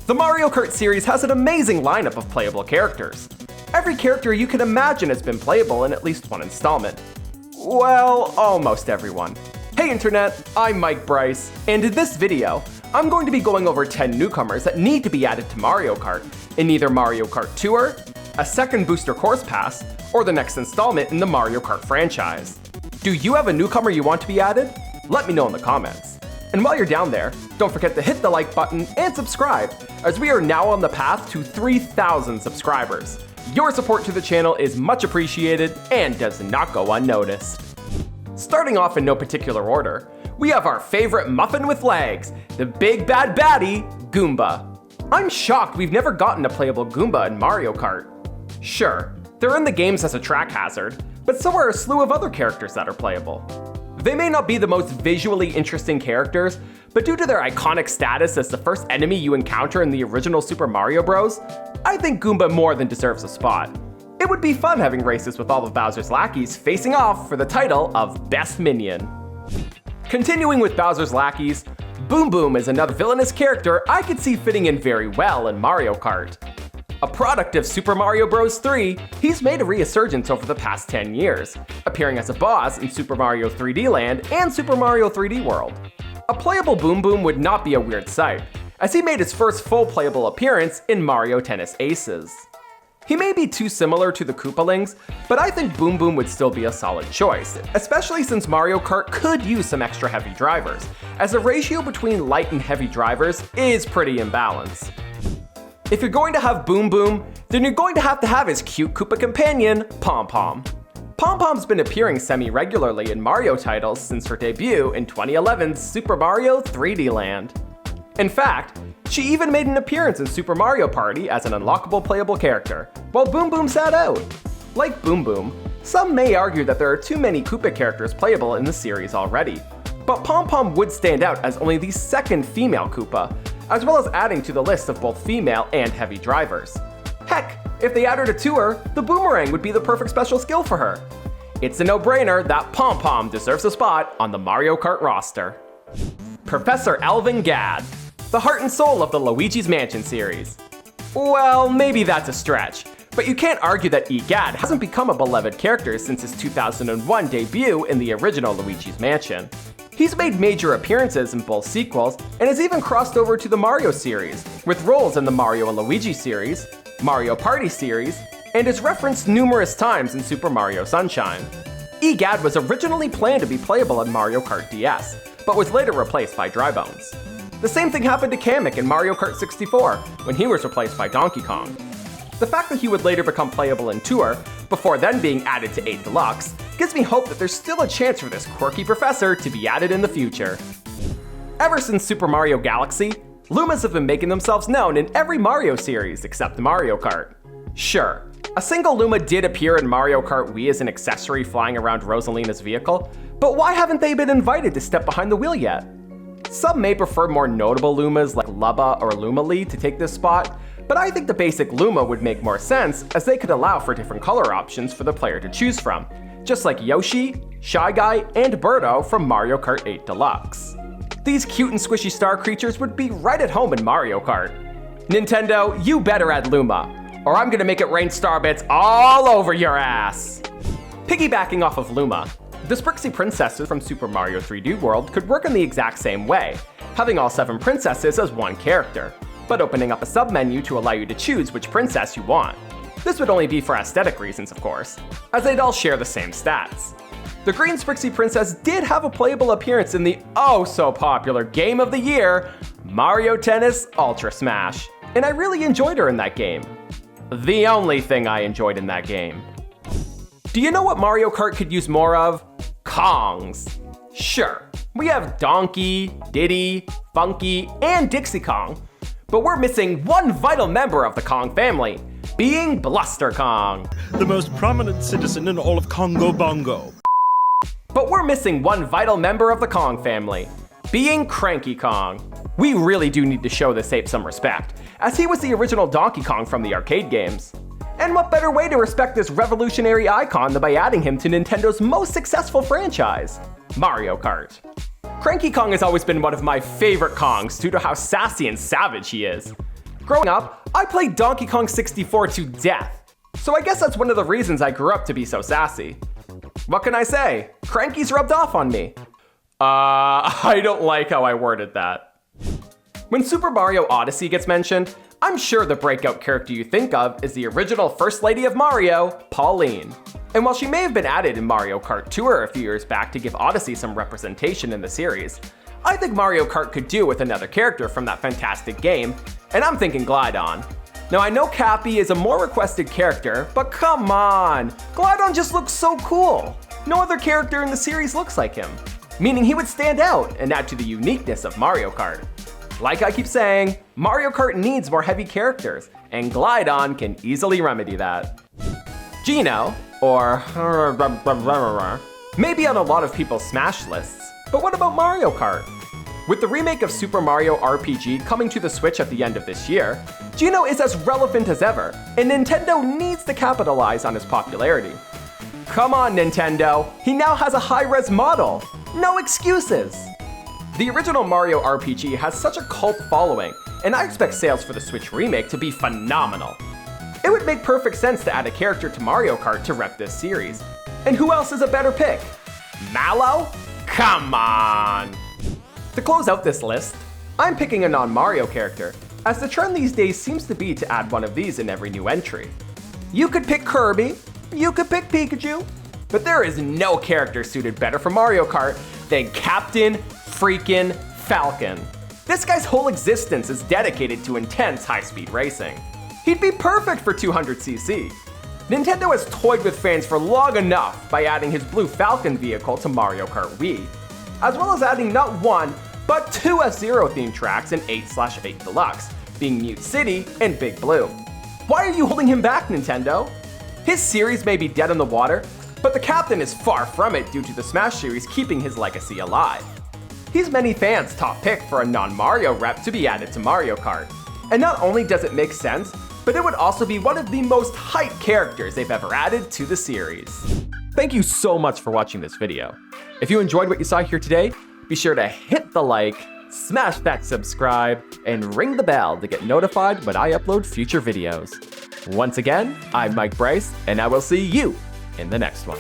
The Mario Kart series has an amazing lineup of playable characters. Every character you can imagine has been playable in at least one installment. Well, almost everyone. Hey internet, I'm Bryse, and in this video, I'm going to be going over 10 newcomers that need to be added to Mario Kart in either Mario Kart Tour, a second booster course pass, or the next installment in the Mario Kart franchise. Do you have a newcomer you want to be added? Let me know in the comments. And while you're down there, don't forget to hit the like button and subscribe, as we are now on the path to 3,000 subscribers. Your support to the channel is much appreciated and does not go unnoticed. Starting off in no particular order, we have our favorite muffin with legs, the big bad baddie, Goomba. I'm shocked we've never gotten a playable Goomba in Mario Kart. Sure, they're in the games as a track hazard, but so are a slew of other characters that are playable. They may not be the most visually interesting characters, but due to their iconic status as the first enemy you encounter in the original Super Mario Bros., I think Goomba more than deserves a spot. It would be fun having races with all of Bowser's lackeys facing off for the title of Best Minion. Continuing with Bowser's lackeys, Boom Boom is another villainous character I could see fitting in very well in Mario Kart. A product of Super Mario Bros. 3, he's made a resurgence over the past 10 years, appearing as a boss in Super Mario 3D Land and Super Mario 3D World. A playable Boom Boom would not be a weird sight, as he made his first full playable appearance in Mario Tennis Aces. He may be too similar to the Koopalings, but I think Boom Boom would still be a solid choice, especially since Mario Kart could use some extra heavy drivers, as the ratio between light and heavy drivers is pretty imbalanced. If you're going to have Boom Boom, then you're going to have his cute Koopa companion, Pom Pom. Pom Pom's been appearing semi-regularly in Mario titles since her debut in 2011's Super Mario 3D Land. In fact, she even made an appearance in Super Mario Party as an unlockable playable character, while Boom Boom sat out. Like Boom Boom, some may argue that there are too many Koopa characters playable in the series already, but Pom Pom would stand out as only the second female Koopa, as well as adding to the list of both female and heavy drivers. Heck, if they add her to Tour, the boomerang would be the perfect special skill for her. It's a no-brainer that Pom Pom deserves a spot on the Mario Kart roster. Professor E Gadd, the heart and soul of the Luigi's Mansion series. Well, maybe that's a stretch, but you can't argue that E Gadd hasn't become a beloved character since his 2001 debut in the original Luigi's Mansion. He's made major appearances in both sequels and has even crossed over to the Mario series, with roles in the Mario and Luigi series, Mario Party series, and is referenced numerous times in Super Mario Sunshine. E Gadd was originally planned to be playable in Mario Kart DS, but was later replaced by Dry Bones. The same thing happened to Kamek in Mario Kart 64, when he was replaced by Donkey Kong. The fact that he would later become playable in Tour, before then being added to E Deluxe, gives me hope that there's still a chance for this quirky professor to be added in the future. Ever since Super Mario Galaxy, Lumas have been making themselves known in every Mario series except Mario Kart. Sure, a single Luma did appear in Mario Kart Wii as an accessory flying around Rosalina's vehicle, but why haven't they been invited to step behind the wheel yet? Some may prefer more notable Lumas like Lubba or Lumalee to take this spot, but I think the basic Luma would make more sense as they could allow for different color options for the player to choose from, just like Yoshi, Shy Guy, and Birdo from Mario Kart 8 Deluxe. These cute and squishy star creatures would be right at home in Mario Kart. Nintendo, you better add Luma, or I'm gonna make it rain star bits all over your ass! Piggybacking off of Luma, the Sprixie Princesses from Super Mario 3D World could work in the exact same way, having all 7 princesses as one character, but opening up a submenu to allow you to choose which princess you want. This would only be for aesthetic reasons, of course, as they'd all share the same stats. The green Sprixie Princess did have a playable appearance in the oh-so-popular Game of the Year, Mario Tennis Ultra Smash, and I really enjoyed her in that game. The only thing I enjoyed in that game. Do you know what Mario Kart could use more of? Kongs. Sure, we have Donkey, Diddy, Funky, and Dixie Kong, but we're missing one vital member of the Kong family, being Bluster Kong. The most prominent citizen in all of Congo Bongo. But we're missing one vital member of the Kong family, being Cranky Kong. We really do need to show this ape some respect, as he was the original Donkey Kong from the arcade games. And what better way to respect this revolutionary icon than by adding him to Nintendo's most successful franchise, Mario Kart. Cranky Kong has always been one of my favorite Kongs due to how sassy and savage he is. Growing up, I played Donkey Kong 64 to death, so I guess that's one of the reasons I grew up to be so sassy. What can I say? Cranky's rubbed off on me. I don't like how I worded that. When Super Mario Odyssey gets mentioned, I'm sure the breakout character you think of is the original First Lady of Mario, Pauline. And while she may have been added in Mario Kart Tour a few years back to give Odyssey some representation in the series, I think Mario Kart could do with another character from that fantastic game, and I'm thinking Glydon. Now I know Cappy is a more requested character, but come on, Glydon just looks so cool. No other character in the series looks like him, meaning he would stand out and add to the uniqueness of Mario Kart. Like I keep saying, Mario Kart needs more heavy characters, and Glydon can easily remedy that. Geno, or may be on a lot of people's Smash lists, but what about Mario Kart? With the remake of Super Mario RPG coming to the Switch at the end of this year, Geno is as relevant as ever, and Nintendo needs to capitalize on his popularity. Come on, Nintendo, he now has a high-res model. No excuses. The original Mario RPG has such a cult following, and I expect sales for the Switch remake to be phenomenal. It would make perfect sense to add a character to Mario Kart to rep this series. And who else is a better pick? Mallow? Come on! To close out this list, I'm picking a non-Mario character, as the trend these days seems to be to add one of these in every new entry. You could pick Kirby, you could pick Pikachu, but there is no character suited better for Mario Kart than Captain freaking Falcon. This guy's whole existence is dedicated to intense high-speed racing. He'd be perfect for 200cc. Nintendo has toyed with fans for long enough by adding his blue Falcon vehicle to Mario Kart Wii, as well as adding not one, but two F-Zero themed tracks in 8/8 Deluxe, being Mute City and Big Blue. Why are you holding him back, Nintendo? His series may be dead in the water, but the captain is far from it due to the Smash series keeping his legacy alive. He's many fans' top pick for a non-Mario rep to be added to Mario Kart. And not only does it make sense, but it would also be one of the most hyped characters they've ever added to the series. Thank you so much for watching this video. If you enjoyed what you saw here today, be sure to hit the like, smash that subscribe, and ring the bell to get notified when I upload future videos. Once again, I'm Bryse, and I will see you in the next one.